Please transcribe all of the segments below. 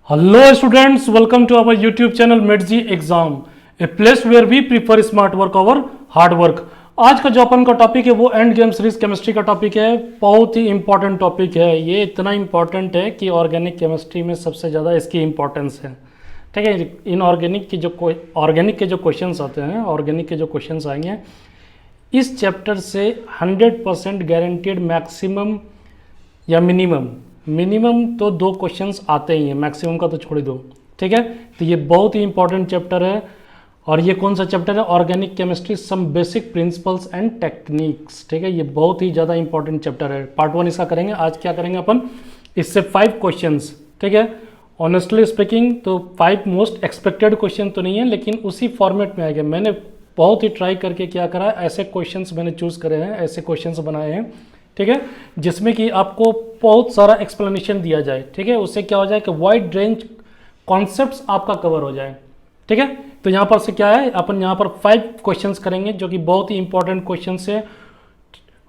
Hello students, welcome to our YouTube channel MedG Exam, a place where we prefer smart work over hard work। आज का जो अपन का topic है वो end game series chemistry का topic है। बहुत ही इंपॉर्टेंट टॉपिक है, ये इतना इंपॉर्टेंट है कि ऑर्गेनिक केमिस्ट्री में सबसे ज़्यादा इसकी इंपॉर्टेंस है। ठीक है, इन ऑर्गेनिक के जो क्वेश्चंस आते हैं, ऑर्गेनिक के जो क्वेश्चंस आएंगे इस चैप्टर से 100% गारंटीड मैक्सिमम या मिनिमम तो 2 क्वेश्चंस आते ही हैं, मैक्सिमम का तो छोड़ ही दो। ठीक है, तो ये बहुत ही इंपॉर्टेंट चैप्टर है। और ये कौन सा चैप्टर है? Organic chemistry some basic principles and techniques. ठीक है, ये बहुत ही ज़्यादा इंपॉर्टेंट चैप्टर है। पार्ट 1 इसका करेंगे। आज क्या करेंगे अपन, इससे 5 क्वेश्चंस। ठीक है, ऑनेस्टली स्पीकिंग तो 5 मोस्ट एक्सपेक्टेड क्वेश्चन तो नहीं है, लेकिन उसी फॉर्मेट में आएगा। मैंने बहुत ही ट्राई करके क्या करा, ऐसे क्वेश्चंस मैंने चूज़ करे हैं, ऐसे क्वेश्चंस बनाए हैं। ठीक है, जिसमें कि आपको बहुत सारा एक्सप्लेनेशन दिया जाए। ठीक है, उससे क्या हो जाए कि वाइड रेंज कॉन्सेप्ट्स आपका कवर हो जाए। ठीक है, तो यहाँ पर से क्या है, अपन यहाँ पर 5 क्वेश्चंस करेंगे जो कि बहुत ही इंपॉर्टेंट क्वेश्चंस है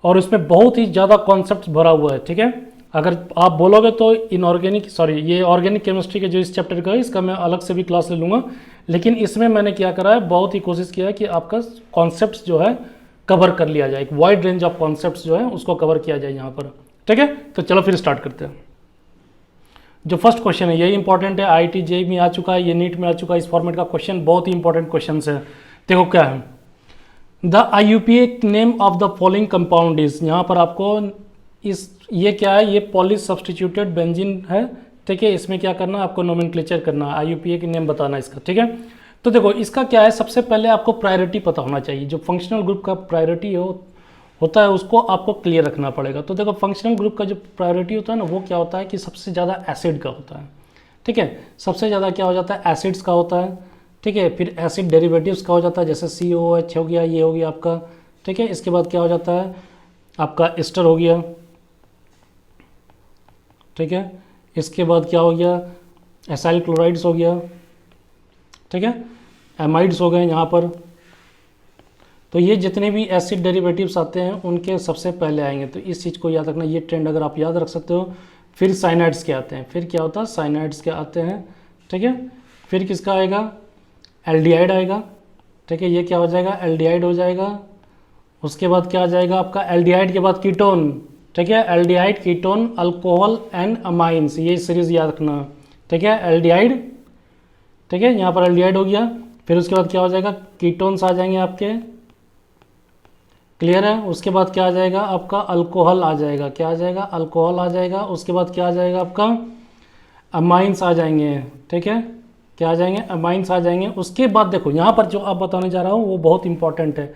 और उसमें बहुत ही ज़्यादा कॉन्सेप्ट्स भरा हुआ है। ठीक है, अगर आप बोलोगे तो ये ऑर्गेनिक केमिस्ट्री के जो इस चैप्टर का है, इसका मैं अलग से भी क्लास ले लूँगा, लेकिन इसमें मैंने क्या करा है, बहुत ही कोशिश किया है कि आपका कॉन्सेप्ट्स जो है कवर कर लिया जाए, एक वाइड रेंज ऑफ कॉन्सेप्ट्स जो है उसको कवर किया जाए यहाँ पर। ठीक है, तो चलो फिर स्टार्ट करते हैं। जो फर्स्ट क्वेश्चन है यही इंपॉर्टेंट है, आईआईटी जेईई में आ चुका है, ये नीट में आ चुका है। इस फॉर्मेट का क्वेश्चन बहुत ही इंपॉर्टेंट क्वेश्चन है। देखो क्या है, the IUPAC name of the following compound is. यहाँ पर आपको ये क्या है, ये पॉलिश सब्सटीट्यूटेड बेंजीन है। ठीक है, इसमें क्या करना है, आपको नोमेनक्लेचर करना है, IUPAC नेम बताना है इसका। ठीक है, तो देखो इसका क्या है, सबसे पहले आपको प्रायोरिटी पता होना चाहिए। जो फंक्शनल ग्रुप का प्रायोरिटी होता है उसको आपको क्लियर रखना पड़ेगा। तो देखो फंक्शनल ग्रुप का जो प्रायोरिटी होता है ना, वो क्या होता है कि सबसे ज़्यादा एसिड का होता है। ठीक है, सबसे ज़्यादा क्या हो जाता है, एसिड्स का होता है। ठीक है, फिर एसिड डेरिवेटिव्स का हो जाता है, जैसे COOH हो गया, ये हो गया आपका। ठीक है, इसके बाद क्या हो जाता है, आपका एस्टर हो गया। ठीक है, इसके बाद क्या हो गया, एसाइल क्लोराइड्स हो गया। ठीक है, एमाइड्स हो गए यहाँ पर। तो ये जितने भी एसिड डेरिवेटिव्स आते हैं उनके सबसे पहले आएंगे, तो इस चीज़ को याद रखना। ये ट्रेंड अगर आप याद रख सकते हो। फिर साइनाइड्स के आते हैं, फिर क्या होता है, साइनाइड्स के आते हैं। ठीक है, फिर किसका आएगा, एल्डिहाइड आएगा। ठीक है, ये क्या हो जाएगा, एल्डिहाइड हो जाएगा। उसके बाद क्या आ जाएगा आपका, एल्डिहाइड के बाद कीटोन। ठीक है, aldehyde, ketone, alcohol and amines, ये सीरीज याद रखना। ठीक है, एल्डिहाइड। ठीक है, यहाँ पर एल्डिहाइड हो गया। फिर उसके बाद क्या हो जाएगा, कीटोन्स आ जाएंगे आपके। क्लियर है, उसके बाद क्या आ जाएगा आपका, अल्कोहल आ जाएगा। क्या आ जाएगा, अल्कोहल आ जाएगा। उसके बाद क्या आ जाएगा आपका, अमाइंस आ जाएंगे। ठीक है, क्या आ जाएंगे, अमाइंस आ जाएंगे। उसके बाद देखो यहाँ पर जो आप बताने जा रहा हूँ वो बहुत इंपॉर्टेंट है।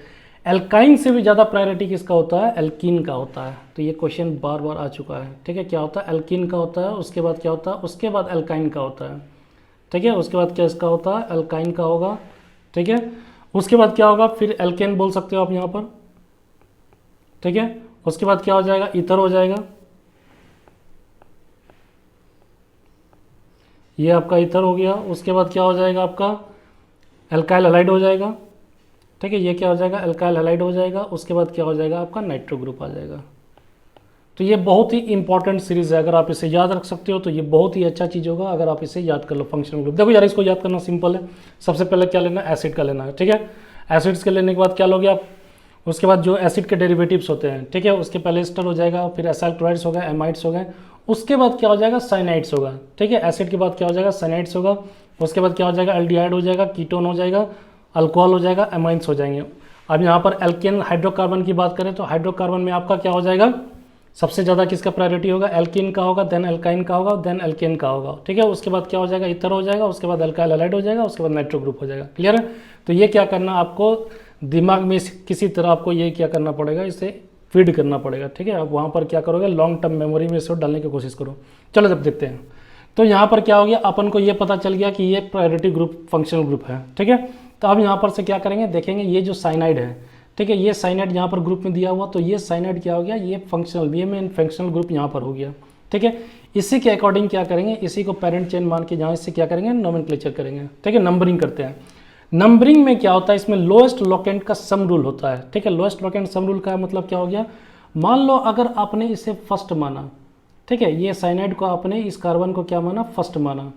एल्काइन से भी ज़्यादा प्रायोरिटी किसका होता है, एल्कीन का होता है। तो ये क्वेश्चन बार बार आ चुका है। ठीक है, क्या होता है, एल्कीन का होता है। उसके बाद क्या होता है, उसके बाद एल्काइन का होता है। ठीक है, उसके बाद क्या इसका होता है, एल्काइन का होगा। ठीक है, उसके बाद क्या होगा, फिर एल्केन बोल सकते हो आप यहाँ पर। ठीक है, उसके बाद क्या हो जाएगा, ईथर हो जाएगा। ये आपका ईथर हो गया। उसके बाद क्या हो जाएगा आपका, एल्काइल हैलाइड हो जाएगा। ठीक है, ये क्या हो जाएगा, एल्काइल हैलाइड हो जाएगा। उसके बाद क्या हो जाएगा आपका, नाइट्रो ग्रुप आ जाएगा। तो ये बहुत ही इंपॉर्टेंट सीरीज है, अगर आप इसे याद रख सकते हो तो ये बहुत ही अच्छा चीज़ होगा अगर आप इसे याद कर लो। फंक्शनल ग्रुप देखो यार, इसको याद करना सिंपल है। सबसे पहले क्या लेना है, एसिड का लेना है। ठीक है, एसिड्स के लेने के बाद क्या लोगे आप, उसके बाद जो एसिड के डेरिवेटिव्स होते हैं। ठीक है, उसके पहले एस्टर हो जाएगा, फिर एसाइल क्लोराइड्स हो गए, एमाइड्स हो गए। उसके बाद क्या हो जाएगा, साइनाइड्स होगा। ठीक है, एसिड के बाद क्या हो जाएगा, साइनाइड्स होगा। उसके बाद क्या हो जाएगा, एल्डिहाइड हो जाएगा, कीटोन हो जाएगा, अल्कोहल हो जाएगा, एमाइंस हो जाएंगे। अब यहाँ पर एल्केन हाइड्रोकार्बन की बात करें तो हाइड्रोकार्बन में आपका क्या हो जाएगा, सबसे ज़्यादा किसका प्रायोरिटी होगा, एल्कीन का होगा, देन एल्काइन का होगा, देन एल्केन का होगा। ठीक है, उसके बाद क्या हो जाएगा, ईथर हो जाएगा। उसके बाद एल्काइल हैलाइड हो जाएगा। उसके बाद नाइट्रो ग्रुप हो जाएगा। क्लियर है, तो ये क्या करना, आपको दिमाग में किसी तरह आपको ये क्या करना पड़ेगा, इसे फीड करना पड़ेगा। ठीक है, आप वहाँ पर क्या करोगे, लॉन्ग टर्म मेमोरी में इसे डालने की कोशिश करो। चलो जब देखते हैं, तो यहाँ पर क्या हो गया, अपन को ये पता चल गया कि ये प्रायोरिटी ग्रुप फंक्शनल ग्रुप है। ठीक है, तो अब यहाँ पर से क्या करेंगे, देखेंगे ये जो साइनाइड है। ठीक है, ये साइनाइड यहाँ पर ग्रुप में दिया हुआ, तो ये साइनाइड क्या हो गया, ये फंक्शनल, ये मेन फंक्शनल ग्रुप यहाँ पर हो गया। ठीक है, इसी के अकॉर्डिंग क्या करेंगे, इसी को पेरेंट चेन मान के यहाँ इससे क्या करेंगे, नोमेनक्लेचर करेंगे। ठीक है, नंबरिंग करते हैं। नंबरिंग में क्या होता है, इसमें लोएस्ट लोकेंट का सम रूल होता है। ठीक है, लोएस्ट लोकेंट सम रूल का मतलब क्या हो गया, मान लो अगर आपने इसे फर्स्ट माना। ठीक है, ये साइनाइड को आपने इस कार्बन को क्या माना, फर्स्ट माना।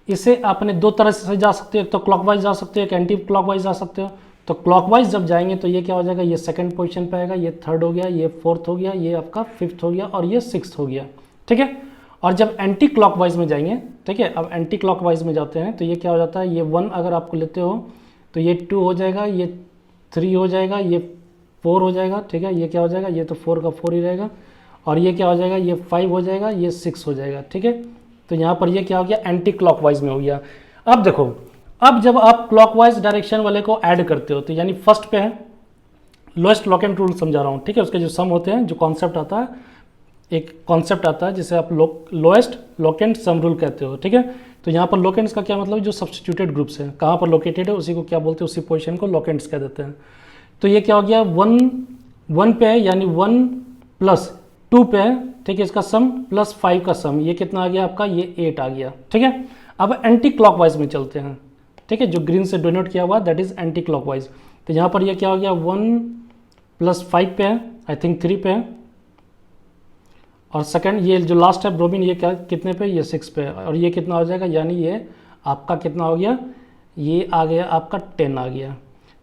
इसे आपने दो तरह से जा सकते हो, एक तो क्लॉकवाइज जा सकते हो, एक एंटी क्लॉकवाइज जा सकते हो। तो क्लॉकवाइज जब जाएंगे तो ये क्या हो जाएगा, ये सेकंड पोजीशन पे आएगा, ये थर्ड हो गया, ये फोर्थ हो गया, ये आपका फिफ्थ हो गया और ये सिक्स्थ हो गया, ठीक है। और जब एंटी क्लॉकवाइज में जाएंगे, ठीक है, अब एंटी क्लॉकवाइज में जाते हैं तो ये क्या हो जाता है, ये 1 अगर आपको लेते हो तो ये 2 हो जाएगा, ये 3 हो जाएगा, ये 4 हो जाएगा, ठीक है, ये क्या हो जाएगा, ये तो 4 का 4 ही रहेगा, और ये क्या हो जाएगा, ये 5 हो जाएगा, ये 6 हो जाएगा, ठीक है। तो यहाँ पर ये क्या हो गया, एंटी क्लॉकवाइज में हो गया। अब देखो, अब जब आप क्लॉकवाइज डायरेक्शन वाले को ऐड करते हो तो यानी फर्स्ट पे है लोएस्ट लॉक एंड रूल समझा रहा हूँ, ठीक है। उसके जो सम होते हैं, जो कॉन्सेप्ट आता है, एक कॉन्सेप्ट आता है जिसे आप lowest lock and sum rule कहते हो, ठीक है। तो यहाँ पर लोकेंड्स का क्या मतलब, जो सब्स्टिट्यूटेड ग्रुप्स हैं, कहाँ पर लोकेटेड है उसी को क्या बोलते हैं, उसी पोजीशन को लोकेंड्स कह देते हैं। तो ये क्या हो गया, 1 पे है यानी 1 + 2 पे है, ठीक है, इसका सम प्लस 5 का सम, ये कितना आ गया आपका, ये 8 आ गया, ठीक है। अब एंटी क्लॉकवाइज में चलते हैं, ठीक है, जो ग्रीन से डिनोट किया हुआ दैट इज एंटी क्लॉकवाइज। तो यहाँ पर ये क्या हो गया, 1 + 5 पे है, आई थिंक 3 पे है, और सेकंड ये जो लास्ट है ब्रोमीन, ये क्या कितने पे, ये 6 पे है, और ये कितना हो जाएगा, यानी ये आपका कितना हो गया, ये आ गया आपका 10 आ गया।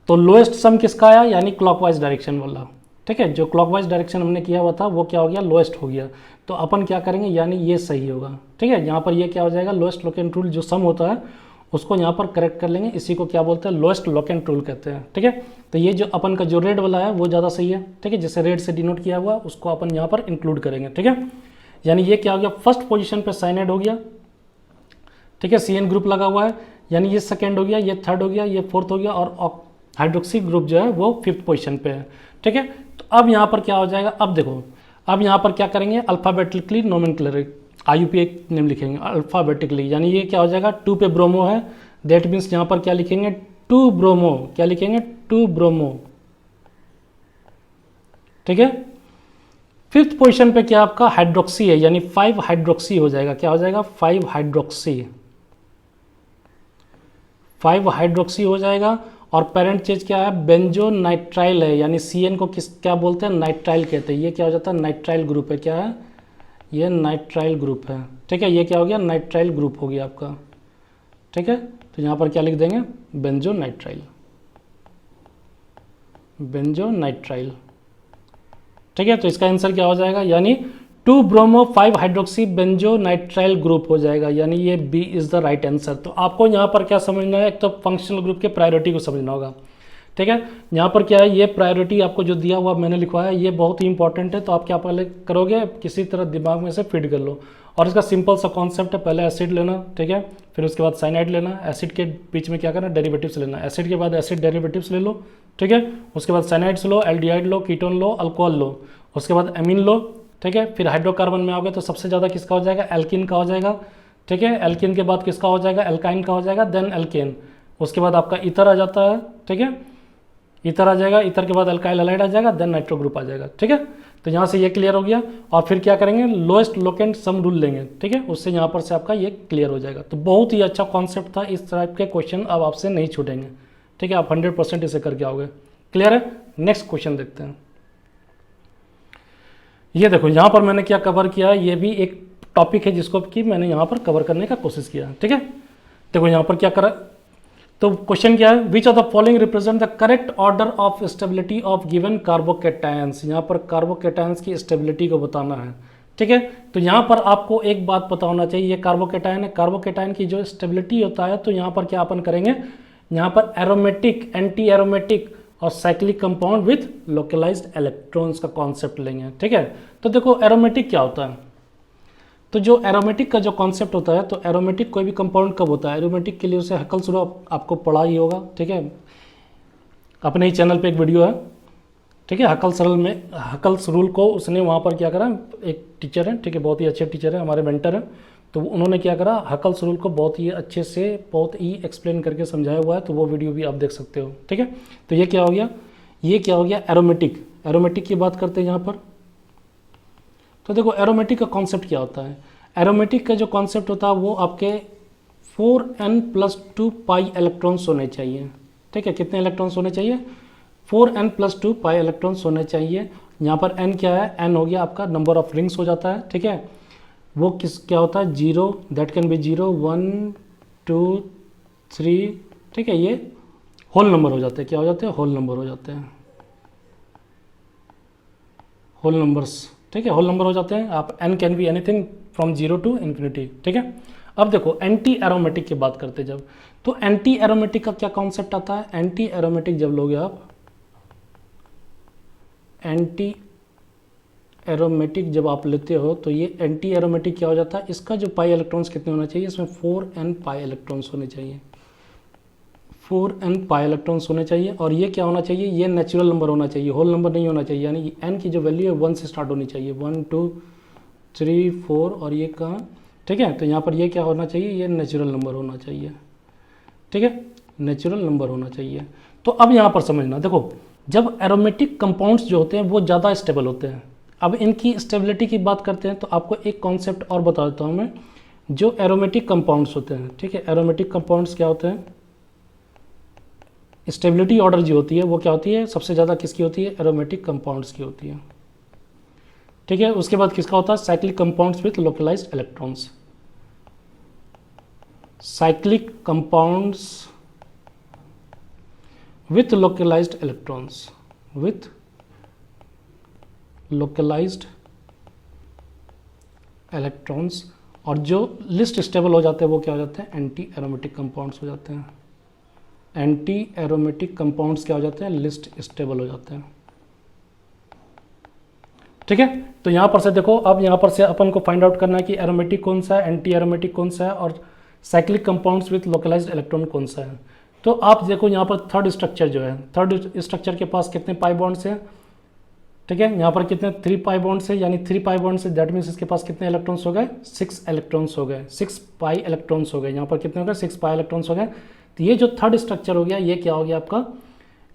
तो लोएस्ट सम किसका आया, यानी क्लॉकवाइज डायरेक्शन वाला, ठीक है। जो क्लॉकवाइज डायरेक्शन हमने किया हुआ था वो क्या हो गया, लोएस्ट हो गया। तो अपन क्या करेंगे, यानी ये सही होगा, ठीक है। यहाँ पर ये क्या हो जाएगा, लोएस्ट लॉक एंड रूल जो सम होता है उसको यहाँ पर करेक्ट कर लेंगे, इसी को क्या बोलते हैं, लोएस्ट लॉक एंड रूल कहते हैं, ठीक है। तो ये जो अपन का जो रेड वाला है वो ज़्यादा सही है, ठीक है, जिसे रेड से डिनोट किया हुआ उसको अपन यहाँ पर इंक्लूड करेंगे, ठीक है। यानी ये क्या हो गया, फर्स्ट पोजीशन पे साइनाइड हो गया, ठीक है, CN ग्रुप लगा हुआ है, यानी ये सेकेंड हो गया, ये थर्ड हो गया, ये फोर्थ हो गया, और हाइड्रोक्सी ग्रुप जो है वो फिफ्थ पोजीशन पे है, ठीक है। तो अब यहाँ पर क्या हो जाएगा, अब देखो, अब यहाँ पर क्या करेंगे, अल्फ़ाबेटिकली नोमेनक्लेचर IUPAC नेम लिखेंगे अल्फ़ाबेटिकली, यानी ये क्या हो जाएगा, 2 पे ब्रोमो है, दैट मीन्स यहाँ पर क्या लिखेंगे, 2 ब्रोमो, क्या लिखेंगे, 2 ब्रोमो, ठीक है। फिफ्थ पोजीशन पे क्या आपका हाइड्रोक्सी है, यानी 5 हाइड्रोक्सी हो जाएगा, क्या हो जाएगा, 5 हाइड्रोक्सी, 5 हाइड्रोक्सी हो जाएगा। और पेरेंट चीज क्या है, बेंजोनाइट्राइल है, यानी CN को किस क्या बोलते हैं, नाइट्राइल कहते हैं। ये क्या हो जाता है, नाइट्राइल ग्रुप है, क्या है, ये नाइट्राइल ग्रुप है, ठीक है। ये क्या हो गया, नाइट्राइल ग्रुप हो गया आपका, ठीक है। तो यहाँ पर क्या लिख देंगे, बेंजोनाइट्राइल, बेंजोनाइट्राइल, ठीक है। तो इसका आंसर क्या हो जाएगा, यानी 2 ब्रोमो 5 हाइड्रोक्सी बेंजोनाइट्राइल ग्रुप हो जाएगा, यानी ये B is the right answer. तो आपको यहाँ पर क्या समझना है, एक तो फंक्शनल ग्रुप के प्रायोरिटी को समझना होगा, ठीक है। यहाँ पर क्या है, ये प्रायोरिटी आपको जो दिया हुआ मैंने लिखवाया है ये बहुत ही इंपॉर्टेंट है। तो आप क्या पहले करोगे, किसी तरह दिमाग में से फीड कर लो, और इसका सिंपल सा कॉन्सेप्ट है, पहले एसिड लेना, ठीक है, फिर उसके बाद साइनाइड लेना, एसिड के बीच में क्या करना, डेरिवेटिव्स लेना, एसिड के बाद एसिड डेरिवेटिव्स ले लो, ठीक है, उसके बाद साइनाइड्स लो, एल्डिहाइड लो, कीटोन लो, अल्कोहल लो, उसके बाद एमीन लो, ठीक है। फिर हाइड्रोकार्बन में आओगे तो सबसे ज़्यादा किसका हो जाएगा, एल्किन का हो जाएगा, ठीक है। एल्किन के बाद किसका हो जाएगा, एल्काइन का हो जाएगा, देन एल्केन, उसके बाद आपका ईथर आ जाता है, ठीक है, ईथर आ जाएगा, ईथर के बाद अल्काइल हैलाइड आ जाएगा, देन नाइट्रो ग्रुप आ जाएगा, ठीक है। तो यहाँ से ये क्लियर हो गया, और फिर क्या करेंगे, लोएस्ट लोकेंट सम रूल लेंगे, ठीक है, उससे यहाँ पर से आपका ये क्लियर हो जाएगा। तो बहुत ही अच्छा कॉन्सेप्ट था, इस टाइप के क्वेश्चन अब आपसे नहीं छूटेंगे, ठीक है, आप 100% इसे करके आओगे, क्लियर है। नेक्स्ट क्वेश्चन देखते हैं। ये देखो, यहाँ पर मैंने क्या कवर किया, ये भी एक टॉपिक है जिसको कि मैंने यहाँ पर कवर करने का कोशिश किया, ठीक है। देखो यहाँ पर क्या करा, तो क्वेश्चन क्या है, which of the following represent the correct order of stability of given carbocations. यहाँ पर कार्बोकेटायंस की स्टेबिलिटी को बताना है, ठीक है। तो यहाँ पर आपको एक बात पता होना चाहिए, ये कार्बोकेटायन है, कार्बोकेटायन की जो स्टेबिलिटी होता है, तो यहाँ पर क्या अपन करेंगे, यहाँ पर एरोमेटिक, एंटी एरोमेटिक और cyclic compound with localised electrons का कॉन्सेप्ट लेंगे, ठीक है। तो देखो एरोमेटिक क्या होता है, तो जो एरोमेटिक का जो कॉन्सेप्ट होता है, तो एरोमेटिक कोई भी कंपाउंड कब होता है, एरोमेटिक के लिए उसे हकल्स रूल आपको पढ़ा ही होगा, ठीक है, अपने ही चैनल पे एक वीडियो है, ठीक है, हकल्स रूल को उसने वहाँ पर क्या करा, एक टीचर है, ठीक है, बहुत ही अच्छे टीचर है, हमारे मेंटर हैं, तो उन्होंने क्या करा, हकल्स रूल को बहुत ही अच्छे से बहुत ही एक्सप्लेन करके समझाया हुआ है, तो वो वीडियो भी आप देख सकते हो, ठीक है। तो ये क्या हो गया, ये क्या हो गया, एरोमेटिक, एरोमेटिक की बात करते हैं यहाँ पर। तो देखो एरोमेटिक का कॉन्सेप्ट क्या होता है, एरोमेटिक का जो कॉन्सेप्ट होता है वो आपके 4n+2 पाई इलेक्ट्रॉन्स होने चाहिए, ठीक है, कितने इलेक्ट्रॉन्स होने चाहिए, 4n+2 पाई इलेक्ट्रॉन्स होने चाहिए। यहाँ पर n क्या है, n हो गया आपका नंबर ऑफ रिंग्स हो जाता है, ठीक है, वो क्या होता है, 0, दैट कैन बी 0, 1, 2 3, ठीक है, ये होल नंबर हो जाते हैं। क्या हो जाते हैं? होल नंबर हो जाते हैं, होल नंबर्स, ठीक है, होल नंबर हो जाते हैं। आप n can be anything from 0 to infinity, ठीक है। अब देखो एंटी एरोमेटिक की बात करते हैं जब, तो एंटी एरोमेटिक का क्या कॉन्सेप्ट आता है? एंटी एरोमेटिक जब लोगे आप, एंटी एरोमेटिक जब आप लेते हो तो ये एंटी एरोमेटिक क्या हो जाता है? इसका जो पाई इलेक्ट्रॉन्स कितने होना चाहिए? इसमें 4n पाई इलेक्ट्रॉन्स होने चाहिए, 4n पाई इलेक्ट्रॉन्स होने चाहिए। और ये क्या होना चाहिए? ये नेचुरल नंबर होना चाहिए, होल नंबर नहीं होना चाहिए। यानी n की जो वैल्यू है 1 से स्टार्ट होनी चाहिए, 1 2 3 4, और ये कहाँ, ठीक है। तो यहाँ पर ये क्या होना चाहिए? ये नेचुरल नंबर होना चाहिए, ठीक है, नेचुरल नंबर होना चाहिए। तो अब यहाँ पर समझना, देखो जब एरोमेटिक कंपाउंड्स जो होते हैं वो ज़्यादा स्टेबल होते हैं। अब इनकी स्टेबिलिटी की बात करते हैं तो आपको एक कॉन्सेप्ट और बता देता हूँ मैं। जो एरोमेटिक कंपाउंड्स होते हैं, ठीक है, एरोमेटिक कंपाउंड्स क्या होते हैं? स्टेबिलिटी ऑर्डर जो होती है वो क्या होती है? सबसे ज़्यादा किसकी होती है? एरोमेटिक कंपाउंड्स की होती है, ठीक है। उसके बाद किसका होता है? Cyclic compounds with localised electrons, cyclic compounds with localised electrons, with localised electrons. और जो लिस्ट स्टेबल हो जाते हैं वो क्या हो जाते हैं? एंटी एरोमेटिक कंपाउंड्स हो जाते हैं। एंटी एरोमेटिक कंपाउंड्स क्या हो जाते हैं? लिस्ट स्टेबल हो जाते हैं, ठीक है। तो यहां पर से देखो, अब यहां पर से अपन को फाइंड आउट करना है कि एरोमेटिक कौन सा है, एंटी एरोमेटिक कौन सा है, और cyclic compounds with localised electron कौन सा है। तो आप देखो यहाँ पर थर्ड स्ट्रक्चर जो है, थर्ड स्ट्रक्चर के पास कितने पाई बॉन्ड्स हैं? ठीक है, यहाँ पर कितने 3 पाई बॉन्ड्स है, यानी 3 pi bond say that means इसके पास कितने इलेक्ट्रॉन्स हो गए? 6 इलेक्ट्रॉन्स हो गए, 6 पाई इलेक्ट्रॉन्स हो गए। यहाँ पर कितने हो गए? 6 पाई इलेक्ट्रॉन्स हो गए। तो ये जो थर्ड स्ट्रक्चर हो गया ये क्या हो गया आपका?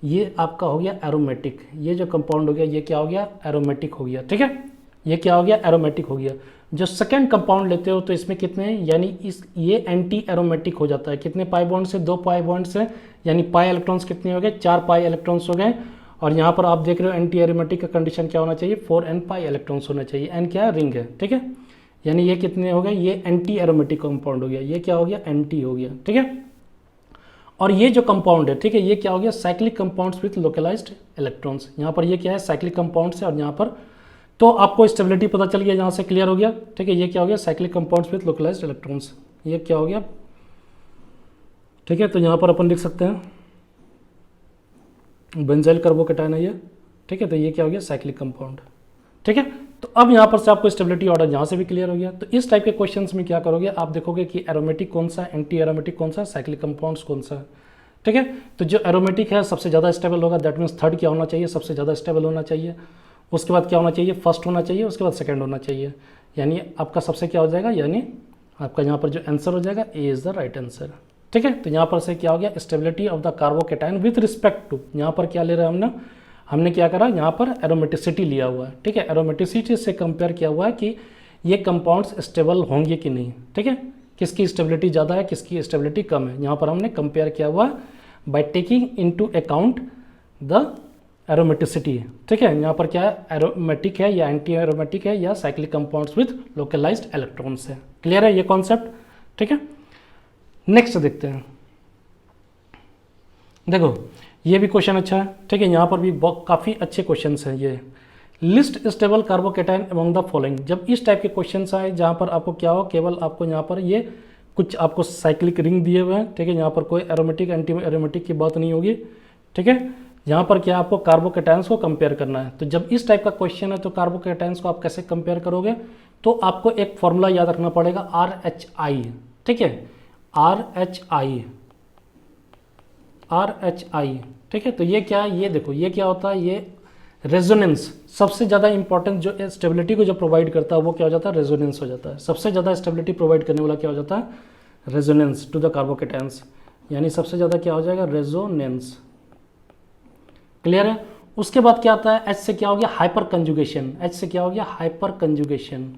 ये आपका हो गया एरोमेटिक। ये जो कंपाउंड हो गया ये क्या हो गया? एरोमेटिक हो गया, ठीक है। ये क्या हो गया? एरोमेटिक हो गया। जो सेकेंड कंपाउंड लेते हो तो इसमें कितने हैं, यानी इस ये एंटी एरोमेटिक हो जाता है। कितने पाई बॉन्ड से? 2 पाई बॉन्ड से, यानी पाई इलेक्ट्रॉन्स कितने हो गए? 4 पाई इलेक्ट्रॉन्स हो गए। और यहाँ पर आप देख रहे हो एंटी एरोमेटिक का कंडीशन क्या होना चाहिए? 4n पाई इलेक्ट्रॉन्स होना चाहिए। n क्या है? रिंग है, ठीक है। यानी ये कितने हो गए? ये एंटी एरोमेटिक कंपाउंड हो गया। ये क्या हो गया? एंटी हो गया, ठीक है। और ये जो कंपाउंड है, ठीक है, ये क्या हो गया? Cyclic compounds with localised electrons. यहाँ पर ये क्या है? साइक्लिक कंपाउंड्स है। और यहाँ पर तो आपको स्टेबिलिटी पता चल गया, यहाँ से क्लियर हो गया, ठीक है। ये क्या हो गया? Cyclic compounds with localised electrons. ये क्या हो गया? ठीक है, तो यहाँ पर अपन लिख सकते हैं बेंजाइल कार्बोकेटायन है ये, ठीक है। तो ये क्या हो गया? साइक्लिक कंपाउंड, ठीक है। तो अब यहाँ पर से आपको स्टेबिलिटी ऑर्डर यहाँ से भी क्लियर हो गया। तो इस टाइप के क्वेश्चंस में क्या करोगे आप? देखोगे कि एरोमेटिक कौन सा है, एंटी एरोमेटिक कौन सा है, साइक्लिक कंपाउंड्स कौन सा है, ठीक है। तो जो एरोमेटिक है सबसे ज़्यादा स्टेबल होगा, दैट मीन्स थर्ड क्या होना चाहिए? सबसे ज़्यादा स्टेबल होना चाहिए। उसके बाद क्या होना चाहिए? फर्स्ट होना चाहिए। उसके बाद सेकेंड होना चाहिए। यानी आपका सबसे क्या हो जाएगा? यानी आपका यहाँ पर जो आंसर हो जाएगा A is the right answer, ठीक है। तो यहाँ पर से क्या हो गया? Stability of the carbocation with respect to, यहाँ पर क्या ले रहे हैं हमने क्या करा? यहाँ पर एरोमेटिसिटी लिया हुआ है, ठीक है। एरोमेटिसिटी से कंपेयर किया हुआ है कि ये कंपाउंड्स स्टेबल होंगे कि नहीं, ठीक है। किसकी स्टेबिलिटी ज़्यादा है, किसकी स्टेबिलिटी कम है, यहाँ पर हमने कंपेयर किया हुआ है by taking into account the aromaticity, ठीक है। यहाँ पर क्या है? एरोमेटिक है या एंटी एरोमेटिक है या cyclic compounds with localised electrons है। क्लियर है ये कॉन्सेप्ट, ठीक है। नेक्स्ट देखते हैं। देखो ये भी क्वेश्चन अच्छा है, ठीक है। यहाँ पर भी काफ़ी अच्छे क्वेश्चंस हैं ये। List stable carbocation among the following. जब इस टाइप के क्वेश्चंस आए जहाँ पर आपको क्या हो, केवल आपको यहाँ पर ये कुछ आपको साइक्लिक रिंग दिए हुए हैं, ठीक है। यहाँ पर कोई एरोमेटिक एंटी एरोमेटिक की बात नहीं होगी, ठीक है। यहाँ पर क्या आपको कार्बोकेटायंस को कंपेयर करना है। तो जब इस टाइप का क्वेश्चन है तो कार्बोकेटायंस को आप कैसे कंपेयर करोगे? तो आपको एक फॉर्मूला याद रखना पड़ेगा, RHI, ठीक है। RHI, ठीक है। तो ये क्या है? ये देखो ये क्या होता है? ये रेजोनेंस, सबसे ज़्यादा इंपॉर्टेंट जो स्टेबिलिटी को जो प्रोवाइड करता है वो क्या हो जाता है? रेजोनेंस हो जाता है। सबसे ज़्यादा स्टेबिलिटी प्रोवाइड करने वाला क्या हो जाता है? रेजोनेंस टू द कार्बोकेटायंस, यानी सबसे ज़्यादा क्या हो जाएगा? रेजोनेंस। क्लियर है। उसके बाद क्या आता है? H से क्या हो गया? Hyper conjugation. H से क्या हो गया? Hyper conjugation,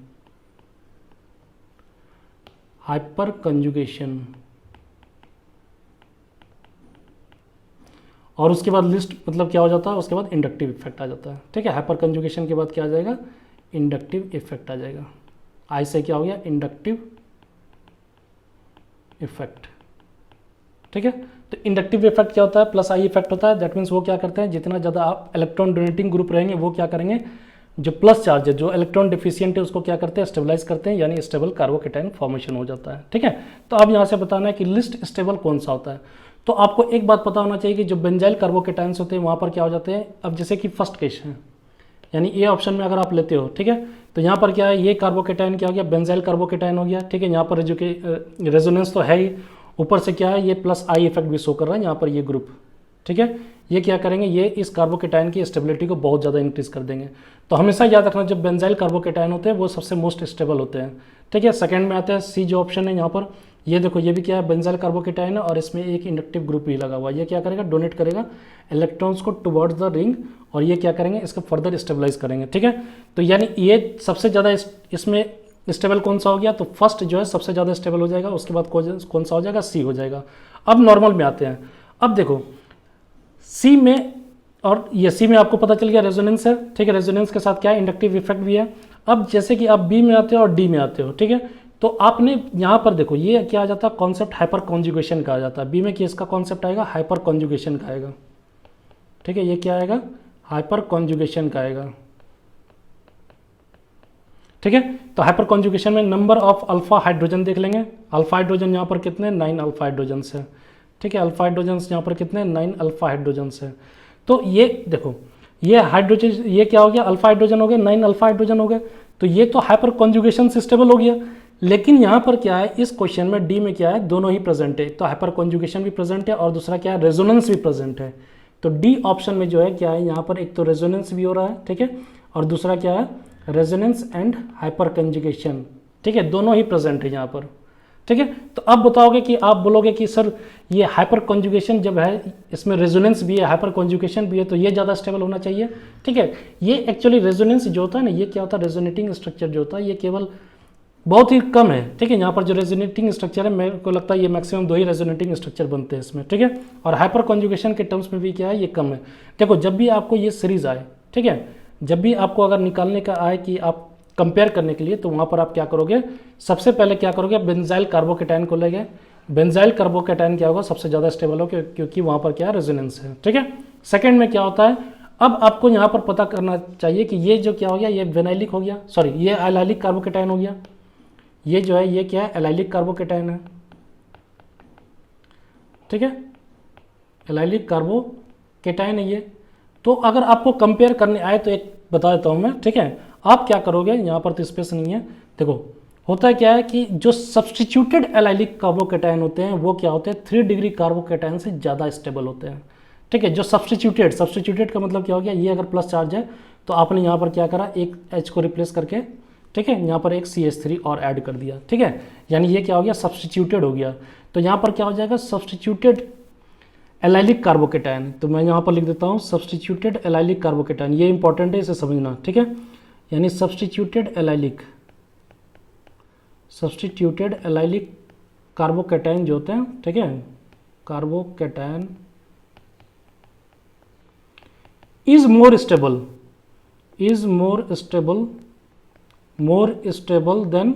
hyper conjugation. और उसके बाद लिस्ट मतलब क्या हो जाता है? उसके बाद इंडक्टिव इफेक्ट आ जाता है, ठीक है। हाइपर कंजुगेशन के बाद क्या आ जाएगा? इंडक्टिव इफेक्ट आ जाएगा। आई से क्या हो गया? इंडक्टिव इफेक्ट, ठीक है। तो इंडक्टिव इफेक्ट क्या होता है, प्लस आई इफेक्ट होता है। दैट मीन्स वो क्या करते हैं, जितना ज़्यादा आप इलेक्ट्रॉन डोनेटिंग ग्रुप रहेंगे वो क्या करेंगे, जो प्लस चार्ज है, जो इलेक्ट्रॉन डिफिशियंट है उसको क्या करते हैं, स्टेबलाइज करते हैं, यानी स्टेबल कार्बोकेटाइन फॉर्मेशन हो जाता है। ठीक है। तो अब यहाँ से बताना है कि लिस्ट स्टेबल कौन सा होता है। तो आपको एक बात पता होना चाहिए कि जो बेंजाइल कार्बोकेटाइंस होते हैं वहाँ पर क्या हो जाते हैं, अब जैसे कि फर्स्ट केस है, यानी ए ऑप्शन में अगर आप लेते हो, ठीक है, तो यहाँ पर क्या है, ये कार्बोकेटाइन क्या हो गया, बेंजाइल कार्बोकेटाइन हो गया। ठीक है। यहाँ पर जो कि रेजोनेंस तो है ही, ऊपर से क्या है, ये प्लस आई इफेक्ट भी शो कर रहा है यहाँ पर ये ग्रुप। ठीक है। ये क्या करेंगे, ये इस कार्बोकेटाइन की स्टेबिलिटी को बहुत ज़्यादा इंक्रीज कर देंगे। तो हमेशा याद रखना, जब बेंजाइल कार्बोकेटाइन होते हैं वो सबसे मोस्ट स्टेबल होते हैं। ठीक है। सेकंड में आता है सी जो ऑप्शन है यहाँ पर, ये देखो ये भी क्या है, बेंजाइल कार्बोकेटाइन है और इसमें एक इंडक्टिव ग्रुप भी लगा हुआ है। ये क्या करेगा, डोनेट करेगा इलेक्ट्रॉन्स को टुवर्ड्स द रिंग, और ये क्या करेंगे, इसको फर्दर स्टेबलाइज करेंगे। ठीक है। तो यानी ये सबसे ज़्यादा इसमें स्टेबल कौन सा हो गया, तो फर्स्ट जो है सबसे ज़्यादा स्टेबल हो जाएगा, उसके बाद कौन सा हो जाएगा, सी हो जाएगा। अब नॉर्मल में आते हैं। अब देखो सी में, और ये सी में आपको पता चल गया रेजोनेंस है। ठीक है। रेजोनेंस के साथ क्या है, इंडक्टिव इफेक्ट भी है। अब जैसे कि आप बी में आते हो और डी में आते हो, ठीक है, तो आपने यहाँ पर देखो ये क्या आ जाता है, कॉन्सेप्ट हाइपर कॉन्जुगेशन का आ जाता है। बी में किसका कॉन्सेप्ट आएगा, हाइपर कॉन्जुगेशन का आएगा। ठीक है। ये क्या आएगा, हाइपर कॉन्जुगेशन का आएगा। ठीक है। तो हाइपर कॉन्जुगेशन में नंबर ऑफ अल्फा हाइड्रोजन देख लेंगे। अल्फा हाइड्रोजन यहाँ पर कितने, 9 अल्फा हाइड्रोजन है। ठीक है। अल्फा हाइड्रोजन यहाँ पर कितने, 9 अल्फा हाइड्रोजन है। तो ये देखो ये हाइड्रोजन, ये क्या हो गया, अल्फा हाइड्रोजन हो गया, 9 अल्फा हाइड्रोजन हो गए। तो ये तो हाइपर कॉन्जुगेशन से स्टेबल हो गया। लेकिन यहाँ पर क्या है, इस क्वेश्चन में डी में क्या है, दोनों ही प्रेजेंट है। तो हाइपर कॉन्जुगेशन भी प्रेजेंट है और दूसरा क्या है, रेजोनेंस भी प्रेजेंट है। तो डी ऑप्शन में जो है क्या है, यहाँ पर एक तो रेजोनेंस भी हो रहा है, ठीक है, और दूसरा क्या है, रेजोनेंस एंड हाइपर कॉन्जुगेशन। ठीक है। दोनों ही प्रेजेंट है यहाँ पर। ठीक है। तो अब बताओगे कि आप बोलोगे कि सर ये हाइपर कॉन्जुगेशन जब है, इसमें रेजोनेंस भी है, हाइपर कॉन्जुगेशन भी है, तो ये ज़्यादा स्टेबल होना चाहिए। ठीक है। ये एक्चुअली रेजोनेंस जो होता है ना, ये क्या होता है, रेजोनेटिंग स्ट्रक्चर जो होता है ये केवल बहुत ही कम है। ठीक है। यहाँ पर जो रेजोनेटिंग स्ट्रक्चर है, मेरे को लगता है ये मैक्सिमम 2 ही रेजोनेटिंग स्ट्रक्चर बनते हैं इसमें। ठीक है। और हाइपर कॉन्जुगेशन के टर्म्स में भी क्या है, ये कम है। देखो जब भी आपको ये सीरीज आए, ठीक है, जब भी आपको अगर निकालने का आए कि आप कंपेयर करने के लिए, तो वहाँ पर आप क्या करोगे, सबसे पहले क्या करोगे, बेंजाइल कार्बोकेटाइन को लेंगे। बेंजाइल कार्बोकेटाइन क्या होगा, सबसे ज़्यादा स्टेबल हो, क्योंकि वहाँ पर क्या रेजोनेंस है। ठीक है। सेकंड में क्या होता है, अब आपको यहाँ पर पता करना चाहिए कि ये जो क्या हो गया, ये विनाइलिक हो गया, सॉरी ये एलाइलिक कार्बोकेटाइन हो गया। ये जो है ये क्या है, एलाइलिक कार्बोकेटाइन है। ठीक है। एलाइलिक कार्बोकेटाइन है ये। तो अगर आपको कंपेयर करने आए तो एक बता देता हूँ मैं। ठीक है। आप क्या करोगे, यहाँ पर तो स्पेस नहीं है। देखो होता क्या है कि जो सब्सटीट्यूटेड एलाइलिक कार्बोकेटाइन होते हैं वो क्या होते हैं, 3 डिग्री कार्बोकेटाइन से ज़्यादा स्टेबल होते हैं। ठीक है। जो सब्सटीट्यूटेड का मतलब क्या हो गया, ये अगर प्लस चार्ज है तो आपने यहाँ पर क्या करा, एक H को रिप्लेस करके, ठीक है, यहाँ पर एक CH3 और ऐड कर दिया। ठीक है। यानी ये क्या हो गया, सब्सटीट्यूटेड हो गया। तो यहाँ पर क्या हो जाएगा, सब्सटीट्यूटेड एलाइलिक कार्बोकेटाइन। तो मैं यहाँ पर लिख देता हूँ सब्सटीट्यूटेड एलाइलिक कार्बोकेटाइन। ये इंपॉर्टेंट है, इसे समझना। ठीक है। यानी सब्सटीट्यूटेड एलाइलिक कार्बोकेटाइन जो होते हैं, ठीक है, carbocation is more stable then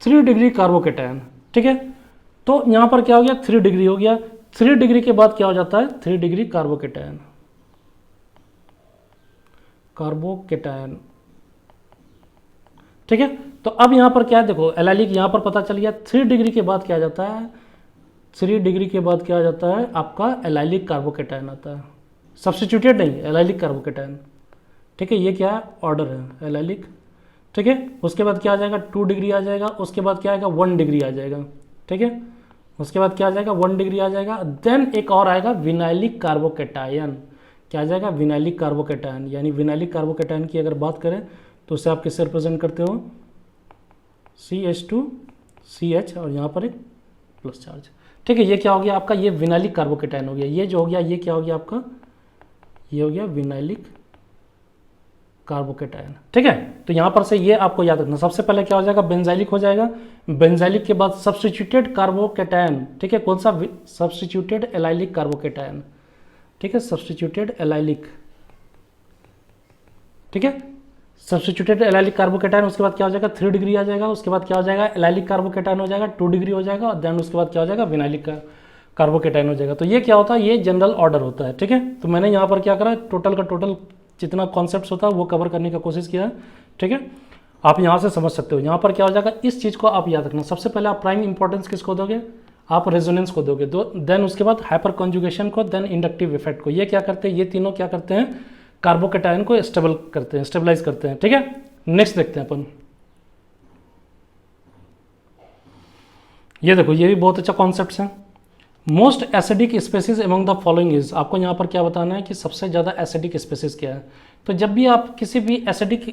3 degree carbocation. ठीक है। तो यहां पर क्या हो गया, 3 डिग्री हो गया। 3 डिग्री के बाद क्या हो जाता है, 3 डिग्री कार्बोकेटाइन। ठीक है। तो अब यहां पर क्या है, देखो एलाइलिक यहां पर पता चल गया। 3 डिग्री के बाद क्या आ जाता है, 3 डिग्री के बाद क्या आ जाता है, आपका एलाइलिक कार्बोकेटाइन आता है। सब्स्टिट्यूटेड नहीं, एलाइलिक कार्बोकेटाइन। ठीक है। ये क्या है, ऑर्डर है एलाइलिक। ठीक है। उसके बाद क्या आ जाएगा, 2 डिग्री आ जाएगा। उसके बाद क्या आएगा, 1 डिग्री आ जाएगा। ठीक है। उसके बाद क्या आ जाएगा, 1 डिग्री आ जाएगा। देन एक और आएगा विनाइलिक कार्बोकेटाइन। क्या आ जाएगा, विनाइलिक कार्बोकेटाइन। यानी विनाइलिक कार्बोकेटाइन की अगर बात करें तो उसे आप किससे रिप्रेजेंट करते हो, CH2CH और यहाँ पर एक प्लस चार्ज। ठीक है। ये क्या हो गया आपका, ये विनाइलिक कार्बोकेटाइन हो गया। ये जो हो गया, ये क्या हो गया आपका, ये हो गया विनाइलिक कार्बोकेटाइन। ठीक है। तो यहाँ पर से ये आपको याद रखना, सबसे पहले क्या हो जाएगा, बेंजाइलिक हो जाएगा। बेंजाइलिक के बाद सब्स्टिट्यूटेड कार्बोकेटाइन। ठीक है। कौन सा, सब्स्टिट्यूटेड एलाइलिक कार्बोकेटाइन। ठीक है। Substituted allylic. ठीक है। सब्स्टिट्यूटेड एलाइलिक कार्बोकेटायन, उसके बाद क्या हो जाएगा 3 डिग्री आ जाएगा, उसके बाद क्या हो जाएगा एलाइलिक कार्बोकेटायन हो जाएगा 2 डिग्री हो जाएगा, और देन उसके बाद क्या हो जाएगा विनाइलिक कार्बोकेटायन हो जाएगा। तो ये क्या होता है, ये जनरल ऑर्डर होता है, ठीक है। तो मैंने यहाँ पर क्या करा, टोटल का टोटल जितना कॉन्सेप्ट होता है वो कवर करने का कोशिश किया है, ठीक है। आप यहाँ से समझ सकते हो। यहाँ पर क्या हो जाएगा, इस चीज़ को आप याद रखना, सबसे पहले आप प्राइम इंपॉर्टेंस किसको दोगे, आप रेजोनेंस को दोगे, देन उसके बाद हाइपर कॉन्जुगेशन को, देन इंडक्टिव इफेक्ट को। ये क्या करते हैं, ये तीनों क्या करते हैं, कार्बोकेटायन को स्टेबल करते हैं, स्टेबलाइज करते हैं, ठीक है। नेक्स्ट देखते हैं अपन, ये देखो ये भी बहुत अच्छा कॉन्सेप्ट है। Most acidic species among the following is, आपको यहाँ पर क्या बताना है कि सबसे ज़्यादा एसिडिक स्पेसिस क्या है। तो जब भी आप किसी भी एसिडिक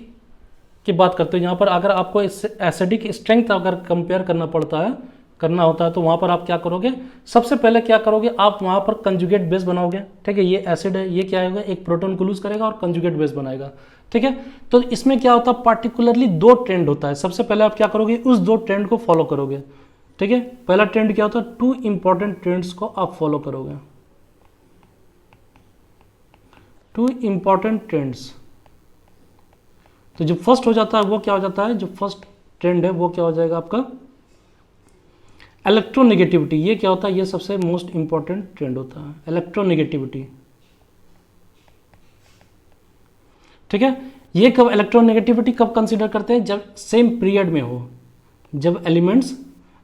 की बात करते हो, यहाँ पर अगर आपको इस एसिडिक स्ट्रेंथ अगर कंपेयर करना होता है तो वहाँ पर आप क्या करोगे, सबसे पहले क्या करोगे, आप वहाँ पर कंजुगेट बेस बनाओगे, ठीक है। ये एसिड है, ये क्या होगा, एक प्रोटॉन को लूज करेगा और कंजुगेट बेस बनाएगा, ठीक है। तो इसमें क्या होता है, पार्टिकुलरली 2 ट्रेंड होता है। सबसे पहले आप क्या करोगे, उस 2 ट्रेंड को फॉलो करोगे, ठीक है। पहला ट्रेंड क्या होता है, 2 इंपॉर्टेंट ट्रेंड्स को आप फॉलो करोगे, 2 इंपॉर्टेंट ट्रेंड्स। तो जो फर्स्ट हो जाता है वो क्या हो जाता है, जो फर्स्ट ट्रेंड है वो क्या हो जाएगा आपका इलेक्ट्रोनेगेटिविटी। ये क्या होता है, ये सबसे मोस्ट इंपॉर्टेंट ट्रेंड होता है, इलेक्ट्रोनेगेटिविटी, ठीक है। ये कब इलेक्ट्रोनेगेटिविटी कब कंसीडर करते हैं, जब सेम पीरियड में हो, जब elements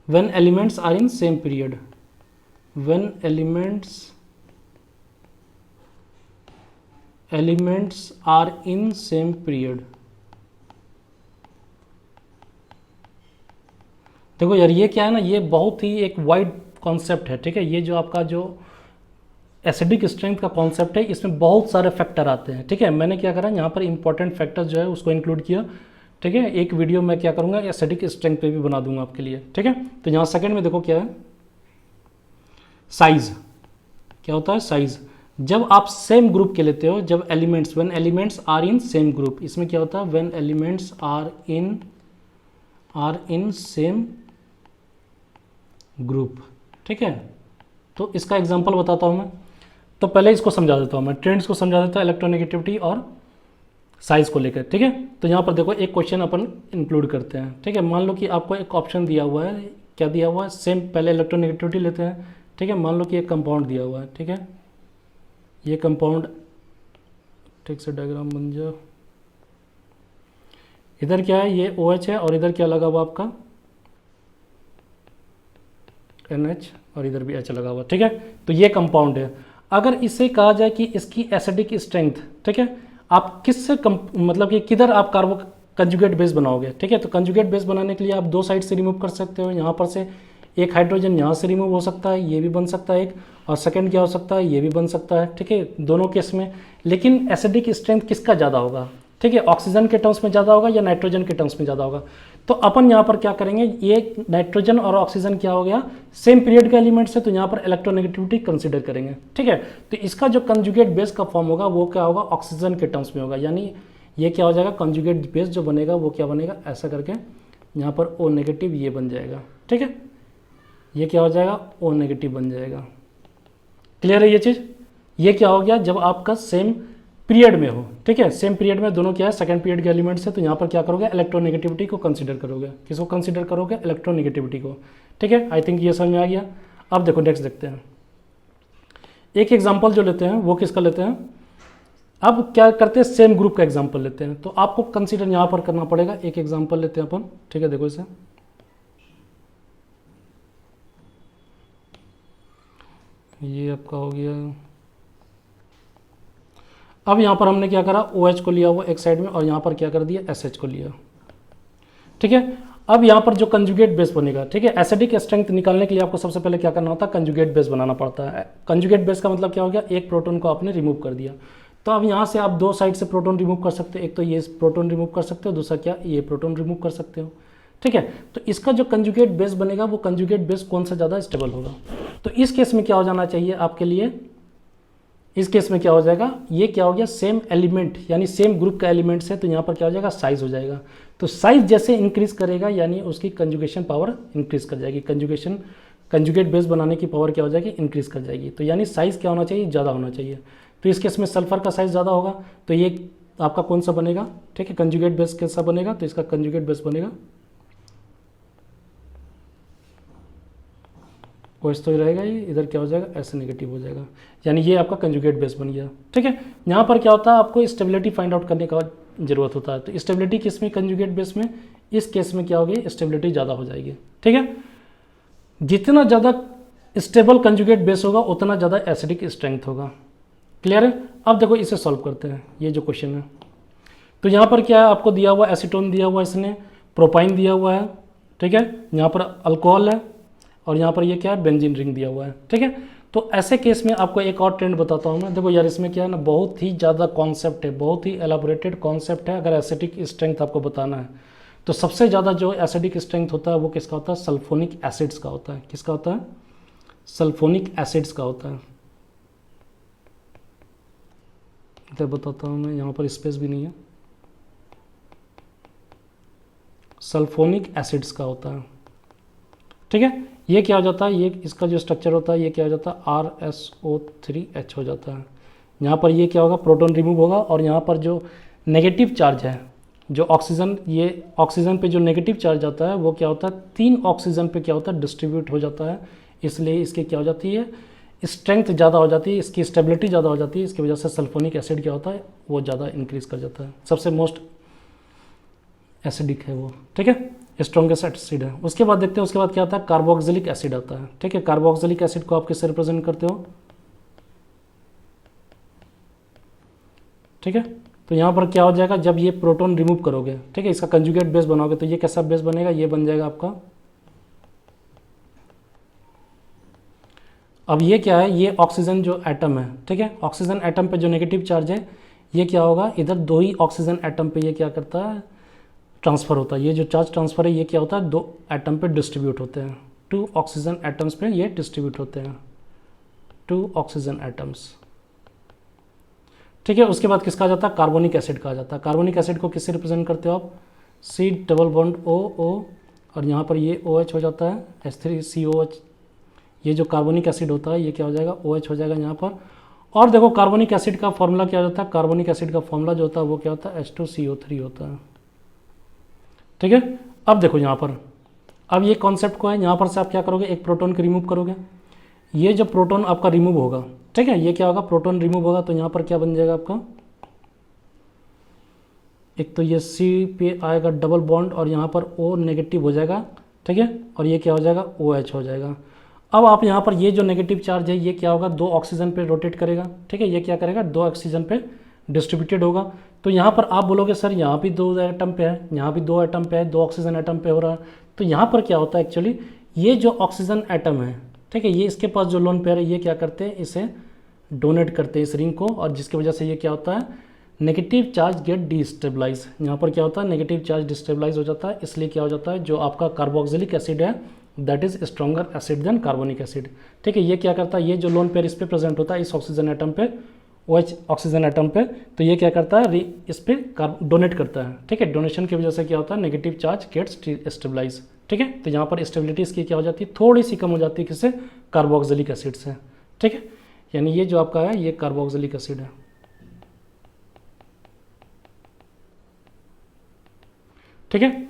when elements are in same period, when elements are in same period। देखो यार ये क्या है ना, ये बहुत ही एक वाइड कॉन्सेप्ट है, ठीक है। ये जो आपका जो एसिडिक स्ट्रेंथ का कॉन्सेप्ट है, इसमें बहुत सारे फैक्टर आते हैं, ठीक है। मैंने क्या करा, यहाँ पर इंपॉर्टेंट फैक्टर जो है उसको इंक्लूड किया, ठीक है। एक वीडियो मैं क्या करूँगा, एसिडिक स्ट्रेंथ पे भी बना दूंगा आपके लिए, ठीक है। तो यहाँ सेकंड में देखो क्या है, साइज। क्या होता है साइज, जब आप सेम ग्रुप के लेते हो, जब elements, when elements are in same group, इसमें क्या होता है, when elements are in same group, ठीक है। तो इसका एग्जांपल बताता हूँ मैं। तो पहले इसको समझा देता हूँ मैं, ट्रेंड्स को समझा देता हूँ, इलेक्ट्रोनेगेटिविटी और साइज को लेकर, ठीक है। तो यहाँ पर देखो एक क्वेश्चन अपन इंक्लूड करते हैं, ठीक है। मान लो कि आपको एक ऑप्शन दिया हुआ है, क्या दिया हुआ है, सेम, पहले इलेक्ट्रोनेगेटिविटी लेते हैं, ठीक है। मान लो कि एक कंपाउंड दिया हुआ है, ठीक है। ये कंपाउंड, ठीक से डायग्राम बन जाओ, इधर क्या है, ये OH है, और इधर क्या लगा हुआ आपका NH, और इधर भी H लगा हुआ, ठीक है। तो ये कंपाउंड है। अगर इसे कहा जाए कि इसकी एसिडिक स्ट्रेंथ, ठीक है, आप किससे मतलब कि किधर आप कार्बो कंजुगेट बेस बनाओगे, ठीक है। तो कंजुगेट बेस बनाने के लिए आप 2 साइड से रिमूव कर सकते हो। यहाँ पर से एक हाइड्रोजन यहाँ से रिमूव हो सकता है, ये भी बन सकता है एक, और सेकंड क्या हो सकता है, ये भी बन सकता है, ठीक है, दोनों केस में। लेकिन एसिडिक स्ट्रेंथ किसका ज़्यादा होगा, ठीक है, ऑक्सीजन के टर्म्स में ज़्यादा होगा या नाइट्रोजन के टर्म्स में ज़्यादा होगा। तो अपन यहाँ पर क्या करेंगे, ये नाइट्रोजन और ऑक्सीजन क्या हो गया, सेम पीरियड का एलिमेंट्स है, तो यहाँ पर इलेक्ट्रोनेगेटिविटी कंसीडर करेंगे, ठीक है। तो इसका जो कंजुगेट बेस का फॉर्म होगा वो क्या होगा, ऑक्सीजन के टर्म्स में होगा, यानी ये क्या हो जाएगा, कंजुगेट बेस जो बनेगा वो क्या बनेगा, ऐसा करके यहाँ पर O नेगेटिव ये बन जाएगा, ठीक है। ये क्या हो जाएगा, O नेगेटिव बन जाएगा। क्लियर है ये चीज़। ये क्या हो गया, जब आपका सेम पीरियड में हो, ठीक है, सेम पीरियड में दोनों क्या है, सेकंड पीरियड के एलिमेंट्स है, तो यहाँ पर क्या करोगे, इलेक्ट्रोनेगेटिविटी को कंसीडर करोगे। किसको कंसीडर करोगे, इलेक्ट्रोनेगेटिविटी को, ठीक है। आई थिंक ये समझ में आ गया। अब देखो नेक्स्ट देखते हैं, एक एग्जाम्पल जो लेते हैं वो किसका लेते हैं, अब क्या करते हैं, सेम ग्रुप का एग्जाम्पल लेते हैं। तो आपको कंसीडर यहाँ पर करना पड़ेगा, एक एग्जाम्पल लेते हैं अपन, ठीक है। देखो इसे, ये आपका हो गया। अब यहाँ पर हमने क्या करा, OH को लिया हुआ एक साइड में, और यहाँ पर क्या कर दिया, SH को लिया, ठीक है। अब यहाँ पर जो कंजुगेट बेस बनेगा, ठीक है, एसिडिक स्ट्रेंथ निकालने के लिए आपको सबसे पहले क्या करना होता है, कंजुगेट बेस बनाना पड़ता है। कंजुगेट बेस का मतलब क्या हो गया, एक प्रोटॉन को आपने रिमूव कर दिया। तो अब यहाँ से आप 2 साइड से प्रोटॉन रिमूव कर सकते हो, एक तो ये प्रोटॉन रिमूव कर सकते हो, दूसरा क्या, ये प्रोटॉन रिमूव कर सकते हो, ठीक है। तो इसका जो कंजुगेट बेस बनेगा वो कंजुगेट बेस कौन सा ज़्यादा स्टेबल होगा। तो इस केस में क्या हो जाना चाहिए आपके लिए, इस केस में क्या हो जाएगा, ये क्या हो गया, सेम एलिमेंट यानी सेम ग्रुप का एलिमेंट्स है, तो यहाँ पर क्या हो जाएगा, साइज हो जाएगा। तो साइज जैसे इंक्रीज करेगा यानी उसकी कंजुगेशन पावर इंक्रीज कर जाएगी, कंजुगेट बेस बनाने की पावर क्या हो जाएगी, इंक्रीज कर जाएगी। तो यानी साइज क्या होना चाहिए, ज़्यादा होना चाहिए। तो इस केस में सल्फर का साइज ज़्यादा होगा, तो ये तो आपका कौन सा बनेगा, ठीक है, कंजुगेट बेस कैसा बनेगा, तो इसका कंजुगेट बेस बनेगा OH तो ही रहेगा, ये इधर क्या हो जाएगा ऐसे नेगेटिव हो जाएगा, यानी ये आपका कंजुगेट बेस बन गया, ठीक है। यहाँ पर क्या होता है, आपको स्टेबिलिटी फाइंड आउट करने का जरूरत होता है, तो स्टेबिलिटी किस में, कंजुगेट बेस में, इस केस में क्या होगी, स्टेबिलिटी ज़्यादा हो जाएगी, ठीक है। जितना ज़्यादा स्टेबल कंजुगेट बेस होगा उतना ज़्यादा एसिडिक स्ट्रेंथ होगा, क्लियर है। अब देखो इसे सॉल्व करते हैं, ये जो क्वेश्चन है, तो यहाँ पर क्या है, आपको दिया हुआ एसीटोन दिया हुआ, इसने प्रोपाइन दिया हुआ है, ठीक है, यहाँ पर अल्कोहल है, और यहाँ पर ये क्या है, बेंजीन रिंग दिया हुआ है, ठीक है। तो ऐसे केस में आपको एक और ट्रेंड बताता हूँ मैं, देखो यार इसमें क्या है ना, बहुत ही ज़्यादा कॉन्सेप्ट है, बहुत ही एलाबोरेटेड कॉन्सेप्ट है। अगर एसिडिक स्ट्रेंथ आपको बताना है तो सबसे ज़्यादा जो एसिडिक स्ट्रेंथ होता है वो किसका होता है, सल्फोनिक एसिड्स का होता है। किसका होता है, सल्फोनिक एसिड्स का होता है। इधर बताता हूँ मैं, यहाँ पर स्पेस भी नहीं है, सल्फोनिक एसिड्स का होता है, ठीक है। ये क्या हो जाता है, ये इसका जो स्ट्रक्चर होता है ये क्या हो जाता है, RSO3H हो जाता है। यहाँ पर ये क्या होगा, प्रोटॉन रिमूव होगा, और यहाँ पर जो नेगेटिव चार्ज है, जो ऑक्सीजन, ये ऑक्सीजन पे जो नेगेटिव चार्ज आता है वो क्या होता है, 3 ऑक्सीजन पे क्या होता है, डिस्ट्रीब्यूट हो जाता है, इसलिए इसकी क्या हो जाती है, स्ट्रेंथ ज़्यादा हो जाती है, इसकी स्टेबिलिटी ज़्यादा हो जाती है, इसकी वजह से सल्फोनिक एसिड क्या होता है, वो ज़्यादा इंक्रीज कर जाता है, सबसे मोस्ट एसिडिक है वो, ठीक है, स्ट्रॉन्गेस्ट एसिड है। उसके बाद देखते हैं, उसके बाद क्या आता है, कार्बोक्सिलिक एसिड आता है, ठीक है। कार्बोक्सिलिक एसिड को आप किससे रिप्रेजेंट करते हो, ठीक है। तो यहाँ पर क्या हो जाएगा, जब ये प्रोटॉन रिमूव करोगे, ठीक है, इसका कंजुगेट बेस बनाओगे, तो ये कैसा बेस बनेगा, ये बन जाएगा आपका, अब ये क्या है, ये ऑक्सीजन जो एटम है, ठीक है, ऑक्सीजन एटम पे जो नेगेटिव चार्ज है ये क्या होगा, इधर 2 ही ऑक्सीजन एटम पे ये क्या करता है, ट्रांसफ़र होता है। ये जो चार्ज ट्रांसफ़र है ये क्या होता है, 2 एटम पे डिस्ट्रीब्यूट होते हैं, 2 ऑक्सीजन एटम्स पे ये डिस्ट्रीब्यूट होते हैं, 2 ऑक्सीजन एटम्स, ठीक है। उसके बाद किसका आ जाता है, कार्बोनिक एसिड का आ जाता है। कार्बोनिक एसिड को किससे रिप्रेजेंट करते हो आप, C डबल बॉन्ड O, और यहाँ पर ये OH हो जाता है, H3COH। ये जो कार्बोनिक एसिड होता है ये क्या हो जाएगा, OH हो जाएगा यहाँ पर। और देखो कार्बोनिक एसिड का फॉर्मूला क्या होता है, कार्बोनिक एसिड का फॉर्मूला जो होता है वो क्या होता है, H2CO3 होता है, ठीक है। अब देखो यहाँ पर, अब ये कॉन्सेप्ट को है, यहाँ पर से आप क्या करोगे, एक प्रोटॉन को रिमूव करोगे, ये जो प्रोटॉन आपका रिमूव होगा, ठीक है, ये क्या होगा, प्रोटॉन रिमूव होगा, तो यहाँ पर क्या बन जाएगा आपका, एक तो ये C पे आएगा डबल बॉन्ड, और यहाँ पर O नेगेटिव हो जाएगा, ठीक है, और ये क्या हो जाएगा, OH हो जाएगा। अब आप यहाँ पर ये जो नेगेटिव चार्ज है ये क्या होगा, 2 ऑक्सीजन पे रोटेट करेगा, ठीक है, ये क्या करेगा, 2 ऑक्सीजन पे डिस्ट्रीब्यूटेड होगा। तो यहाँ पर आप बोलोगे सर यहाँ भी 2 एटम पे है, यहाँ भी 2 एटम पे है, 2 ऑक्सीजन एटम पे हो रहा है, तो यहाँ पर क्या होता है एक्चुअली, ये जो ऑक्सीजन एटम है, ठीक है, ये इसके पास जो लोन पेयर है ये क्या करते हैं, इसे डोनेट करते हैं इस रिंग को, और जिसकी वजह से ये क्या होता है, नेगेटिव चार्ज गेट डिस्टेबलाइज। यहाँ पर क्या होता है, नेगेटिव चार्ज डिस्टेबलाइज हो जाता है, इसलिए क्या हो जाता है, जो आपका कार्बोक्सिलिक एसिड है that is stronger acid than carbonic acid, ठीक है। ये क्या करता है, ये जो लोन पेयर इस पे प्रेजेंट होता है, इस ऑक्सीजन एटम पे, OH ऑक्सीजन एटम पे, तो ये क्या करता है, इस पे डोनेट करता है, ठीक है। डोनेशन की वजह से क्या होता है, नेगेटिव चार्ज गेट्स स्टेबलाइज, ठीक है। तो यहाँ पर स्टेबिलिटी इसकी क्या हो जाती है, थोड़ी सी कम हो जाती है, किससे, कार्बोक्सिलिक एसिड से, ठीक है। यानी ये जो आपका है ये कार्बोक्सिलिक एसिड है, ठीक है।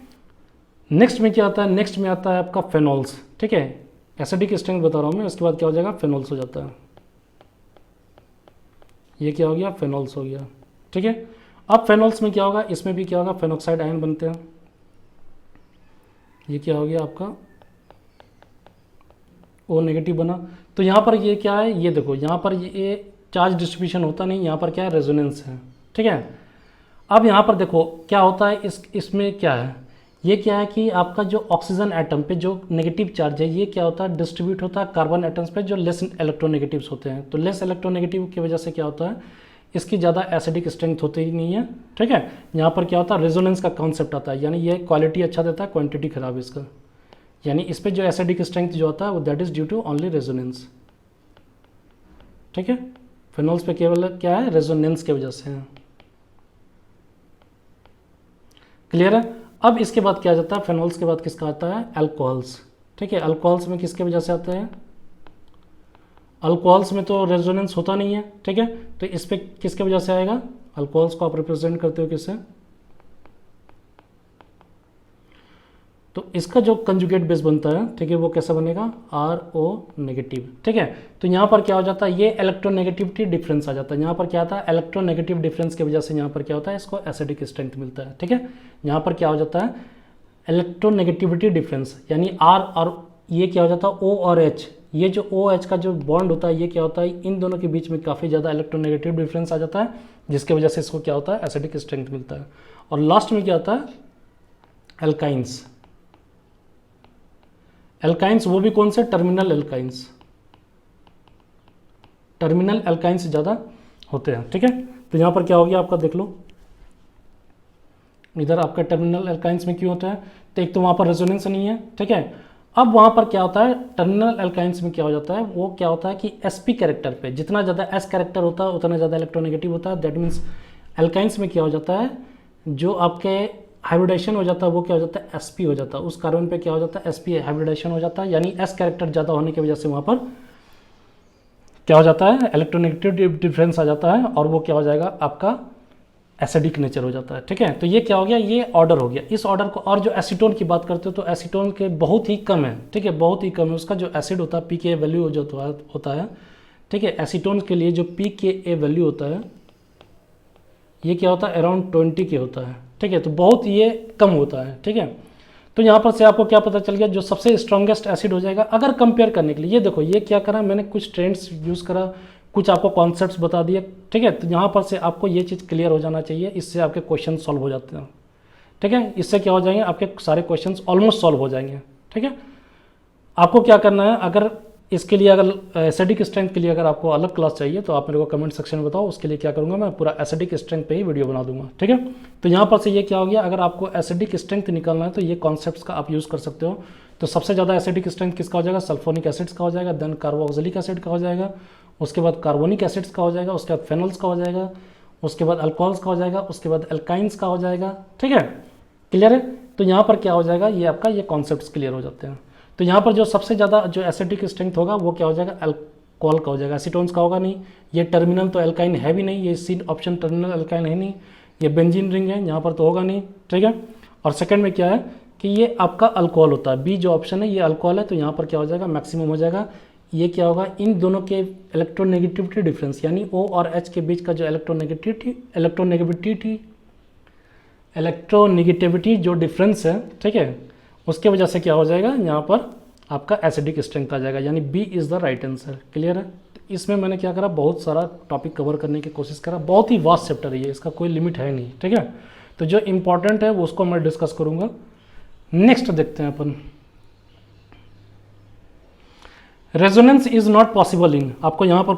नेक्स्ट में क्या आता है, नेक्स्ट में आता है आपका फेनॉल्स, ठीक है, एसिडिक स्ट्रेंथ बता रहा हूँ मैं। उसके बाद क्या हो जाएगा, फेनॉल्स हो जाता है, ये क्या हो गया, फेनॉल्स हो गया, ठीक है। अब फेनॉल्स में क्या होगा, इसमें भी क्या होगा, फेनॉक्साइड आयन बनते हैं, ये क्या हो गया आपका, O नेगेटिव बना। तो यहाँ पर ये क्या है, ये देखो यहाँ पर ये चार्ज डिस्ट्रीब्यूशन होता नहीं, यहाँ पर क्या है, रेजोनेंस है, ठीक है। अब यहाँ पर देखो क्या होता है, इसमें क्या है, ये क्या है कि आपका जो ऑक्सीजन एटम पे जो नेगेटिव चार्ज है ये क्या होता है, डिस्ट्रीब्यूट होता है कार्बन एटम्स पे जो लेस इलेक्ट्रोनेगेटिव्स होते हैं। तो लेस इलेक्ट्रोनेगेटिव की वजह से क्या होता है, इसकी ज़्यादा एसिडिक स्ट्रेंथ होती ही नहीं है, ठीक है। यहाँ पर क्या होता है, रेजोनेंस का कॉन्सेप्ट आता है, यानी ये क्वालिटी अच्छा देता है, क्वांटिटी खराब है इसका, यानी इस पर जो एसिडिक स्ट्रेंथ जो होता है वो that is due to only resonance, ठीक है। फिनॉल्स पे केवल क्या है, रेजोनेंस की वजह से है, क्लियर है। अब इसके बाद क्या जाता है, फेनॉल्स के बाद किसका आता है, अल्कोहल्स, ठीक है। अल्कोहल्स में किसके वजह से आते हैं, अल्कोहल्स में तो रेजोनेंस होता नहीं है, ठीक है, तो इस पे किसके वजह से आएगा, अल्कोहल्स को आप रिप्रेजेंट करते हो किससे? तो इसका जो कंजुगेट बेस बनता है, ठीक है, वो कैसा बनेगा? RO नेगेटिव, ठीक है। तो यहाँ पर क्या हो जाता है? ये इलेक्ट्रोनेगेटिविटी डिफरेंस आ जाता है। यहाँ पर क्या आता है? इलेक्ट्रोनेगेटिव डिफरेंस की वजह से यहाँ पर क्या होता है? इसको एसिडिक स्ट्रेंथ मिलता है, ठीक है। यहाँ पर क्या हो जाता है? इलेक्ट्रोनेगेटिविटी डिफरेंस, यानी R और ये क्या हो जाता है? O और H, ये जो OH का जो बॉन्ड होता है, ये क्या होता है? इन दोनों के बीच में काफ़ी ज़्यादा इलेक्ट्रोनेगेटिव डिफरेंस आ जाता है, जिसकी वजह से इसको क्या होता है? एसिडिक स्ट्रेंथ मिलता है। और लास्ट में क्या आता है? एल्काइंस। एल्काइंस वो भी कौन से? Terminal alkynes. टर्मिनल एल्काइंस ज़्यादा होते हैं, ठीक है। तो यहाँ पर क्या हो गया आपका, देख लो इधर आपका टर्मिनल एल्काइंस में क्यों होता है? तो एक तो वहाँ पर रेजोनेंस नहीं है, ठीक है। अब वहाँ पर क्या होता है? टर्मिनल एल्काइंस में क्या हो जाता है? वो क्या होता है कि sp कैरेक्टर पे जितना ज़्यादा s कैरेक्टर होता है उतना ज़्यादा इलेक्ट्रोनेगेटिव होता है। दैट मीन्स एल्काइंस में क्या हो जाता है? जो आपके हाइब्रिडेशन हो जाता है वो क्या हो जाता है? sp हो जाता है। उस कार्बन पे क्या हो जाता है? sp हाइब्रिडेशन हो जाता है, यानी s कैरेक्टर ज़्यादा होने की वजह से वहाँ पर क्या हो जाता है? इलेक्ट्रोनेगेटिव डिफरेंस आ जाता है, और वो क्या हो जाएगा? आपका एसिडिक नेचर हो जाता है, ठीक है। तो ये क्या हो गया? ये ऑर्डर हो गया। इस ऑर्डर को, और जो एसीटोन की बात करते हो तो एसीटोन के बहुत ही कम है, ठीक है, बहुत ही कम है। उसका जो एसिड होता है pKa वैल्यू जो होता है, ठीक है, एसीटोन के लिए जो pKa वैल्यू होता है ये क्या होता है? अराउंड 20 के होता है, ठीक है। तो बहुत ये कम होता है, ठीक है। तो यहाँ पर से आपको क्या पता चल गया? जो सबसे स्ट्रॉन्गेस्ट एसिड हो जाएगा अगर कंपेयर करने के लिए। ये देखो, ये क्या करा मैंने? कुछ ट्रेंड्स यूज़ करा, कुछ आपको कॉन्सेप्ट्स बता दिए, ठीक है। तो यहाँ पर से आपको ये चीज़ क्लियर हो जाना चाहिए, इससे आपके क्वेश्चन सॉल्व हो जाते हैं, ठीक है। इससे क्या हो जाएंगे? आपके सारे क्वेश्चन ऑलमोस्ट सॉल्व हो जाएंगे, ठीक है। आपको क्या करना है? अगर इसके लिए, अगर एसिडिक स्ट्रेंथ के लिए अगर आपको अलग क्लास चाहिए तो आप मेरे को कमेंट सेक्शन में बताओ, उसके लिए क्या करूँगा मैं? पूरा एसिडिक स्ट्रेंथ पे ही वीडियो बना दूंगा, ठीक है। तो यहाँ पर से ये क्या हो गया? अगर आपको एसिडिक स्ट्रेंथ निकालना है तो ये कॉन्सेप्ट्स का आप यूज़ कर सकते हो। तो सबसे ज़्यादा एसिडिक स्ट्रेंथ किसका हो जाएगा? सल्फोनिक एसिड्स का हो जाएगा, देन कार्बोक्सिलिक एसिड का हो जाएगा, उसके बाद कार्बोनिक एसिड्स का हो जाएगा, उसके बाद फेनल्स का हो जाएगा, उसके बाद अल्कोहल्स का हो जाएगा, उसके बाद एल्काइंस का हो जाएगा, ठीक है। क्लियर है? तो यहाँ पर क्या हो जाएगा? ये आपका ये कॉन्सेप्ट्स क्लियर हो जाते हैं। तो यहाँ पर जो सबसे ज़्यादा जो एसिडिक स्ट्रेंथ होगा वो क्या हो जाएगा? अल्कोहल का हो जाएगा, एसीटोन्स का होगा नहीं। ये टर्मिनल तो एल्काइन है भी नहीं, ये सी ऑप्शन टर्मिनल एल्काइन है नहीं। ये बेंजीन रिंग है, यहाँ पर तो होगा नहीं, ठीक है। और सेकंड में क्या है कि ये आपका अल्कोहल होता है, बी जो ऑप्शन है ये अल्कोहल है, तो यहाँ पर क्या हो जाएगा? मैक्सिमम हो जाएगा। ये क्या होगा? इन दोनों के इलेक्ट्रोनेगेटिविटी डिफरेंस, यानी O और H के बीच का जो इलेक्ट्रोनेगेटिविटी जो डिफरेंस है, ठीक है, उसके वजह से क्या हो जाएगा? यहाँ पर आपका एसिडिक स्ट्रेंथ आ जाएगा, यानी B is the right answer. Clear है? तो इसमें मैंने क्या करा? बहुत सारा टॉपिक कवर करने की कोशिश करा। बहुत ही वास्ट चैप्टर है ये, इसका कोई लिमिट है नहीं, ठीक है। तो जो इंपॉर्टेंट है वो उसको मैं डिस्कस करूँगा। नेक्स्ट देखते हैं अपन, resonance is not possible in. आपको यहाँ पर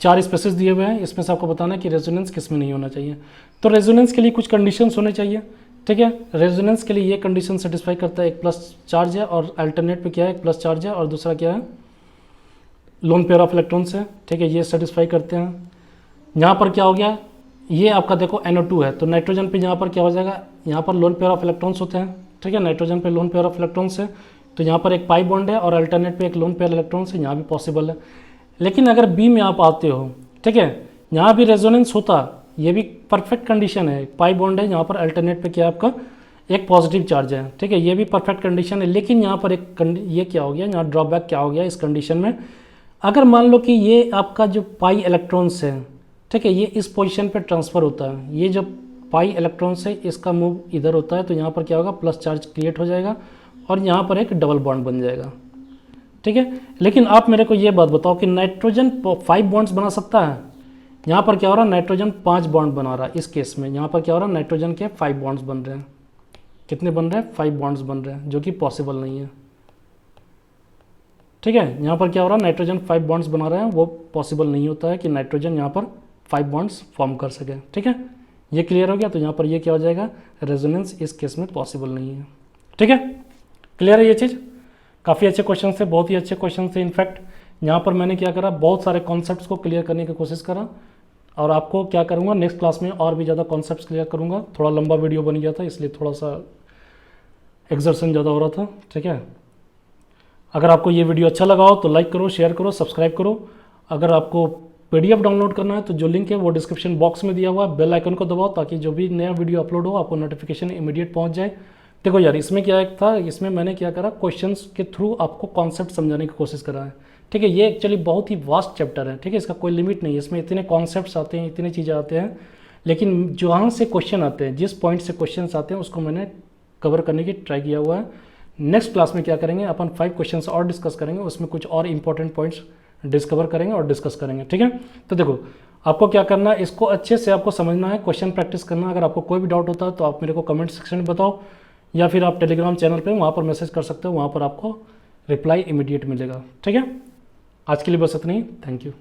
4 स्पेसिस दिए हुए हैं, इसमें से आपको बताना है कि रेजोनेंस किस में नहीं होना चाहिए। तो रेजोनेंस के लिए कुछ कंडीशंस होने चाहिए, ठीक है। रेजोनेंस के लिए ये कंडीशन सेटिस्फाई करता है, एक प्लस चार्ज है और अल्टरनेट पे क्या है? एक प्लस चार्ज है, और दूसरा क्या है? लोन पेयर ऑफ इलेक्ट्रॉन्स है, ठीक है, ये सेटिस्फाई करते हैं। यहाँ पर क्या हो गया? ये आपका देखो NO2 है, तो नाइट्रोजन पे यहाँ पर क्या हो जाएगा? यहाँ पर लोन पेयर ऑफ इलेक्ट्रॉन्स होते हैं, ठीक है, नाइट्रोजन पे लोन पेयर ऑफ इलेक्ट्रॉन्स है, तो यहाँ पर एक पाई बॉन्ड है और अल्टरनेट पे एक लोन पेयर इलेक्ट्रॉन्स है, यहाँ भी पॉसिबल है। लेकिन अगर बी में आप आते हो, ठीक है, यहाँ भी रेजोनेंस होता, ये भी परफेक्ट कंडीशन है, पाई बॉन्ड है, यहाँ पर अल्टरनेट पे क्या है आपका? एक पॉजिटिव चार्ज है, ठीक है, ये भी परफेक्ट कंडीशन है। लेकिन यहाँ पर एक ये क्या हो गया? यहाँ ड्रॉबैक क्या हो गया इस कंडीशन में? अगर मान लो कि ये आपका जो पाई इलेक्ट्रॉन्स है, ठीक है, ये इस पोजीशन पे ट्रांसफ़र होता है, ये जो पाई इलेक्ट्रॉन्स है इसका मूव इधर होता है, तो यहाँ पर क्या होगा? प्लस चार्ज क्रिएट हो जाएगा और यहाँ पर एक डबल बॉन्ड बन जाएगा, ठीक है। लेकिन आप मेरे को ये बात बताओ कि नाइट्रोजन 5 बॉन्ड्स बना सकता है? यहाँ पर क्या हो रहा है? नाइट्रोजन 5 बॉन्ड बना रहा है। इस केस में यहाँ पर क्या हो रहा है? नाइट्रोजन के 5 बॉन्ड्स बन रहे हैं। कितने बन रहे हैं? 5 बॉन्ड्स बन रहे हैं, जो कि पॉसिबल नहीं है, ठीक है। यहाँ पर क्या हो रहा है? नाइट्रोजन 5 बॉन्ड्स बना रहे हैं, वो पॉसिबल नहीं होता है कि नाइट्रोजन यहाँ पर 5 बॉन्ड्स फॉर्म कर सके, ठीक है। ये क्लियर हो गया? तो यहाँ पर ये क्या हो जाएगा? रेजोनेंस इस केस में पॉसिबल नहीं है, ठीक है। क्लियर है ये चीज़? काफ़ी अच्छे क्वेश्चन थे, बहुत ही अच्छे क्वेश्चन थे। इनफैक्ट यहाँ पर मैंने क्या करा? बहुत सारे कॉन्सेप्ट्स को क्लियर करने की कोशिश करा, और आपको क्या करूँगा? नेक्स्ट क्लास में और भी ज़्यादा कॉन्सेप्ट्स क्लियर करूँगा। थोड़ा लंबा वीडियो बन गया था, इसलिए थोड़ा सा एक्सर्शन ज़्यादा हो रहा था, ठीक है। अगर आपको ये वीडियो अच्छा लगा हो तो लाइक करो, शेयर करो, सब्सक्राइब करो। अगर आपको PDF डाउनलोड करना है तो जो लिंक है वो डिस्क्रिप्शन बॉक्स में दिया हुआ है। बेल आइकन को दबाओ ताकि जो भी नया वीडियो अपलोड हो आपको नोटिफिकेशन इमीडिएट पहुंच जाए। देखो यार, इसमें क्या एक था, इसमें मैंने क्या करा, क्वेश्चंस के थ्रू आपको कॉन्सेप्ट समझाने की कोशिश करा है। ठीक है, ये एक्चुअली बहुत ही वास्ट चैप्टर है। ठीक है, इसका कोई लिमिट नहीं है, इसमें इतने कॉन्सेप्ट्स आते हैं, इतनी चीज़ें आते हैं, लेकिन जहाँ से क्वेश्चन आते हैं, जिस पॉइंट से क्वेश्चन आते हैं उसको मैंने कवर करने की ट्राई किया हुआ है। नेक्स्ट क्लास में क्या करेंगे, अपन 5 क्वेश्चंस और डिस्कस करेंगे, उसमें कुछ और इंपॉर्टेंट पॉइंट्स डिस्कवर करेंगे और डिस्कस करेंगे। ठीक है, तो देखो आपको क्या करना है, इसको अच्छे से आपको समझना है, क्वेश्चन प्रैक्टिस करना है। अगर आपको कोई भी डाउट होता है तो आप मेरे को कमेंट सेक्शन में बताओ, या फिर आप टेलीग्राम चैनल पे वहाँ पर मैसेज कर सकते हो, वहाँ पर आपको रिप्लाई इमीडिएट मिलेगा। ठीक है, आज के लिए बस इतना ही। Thank you.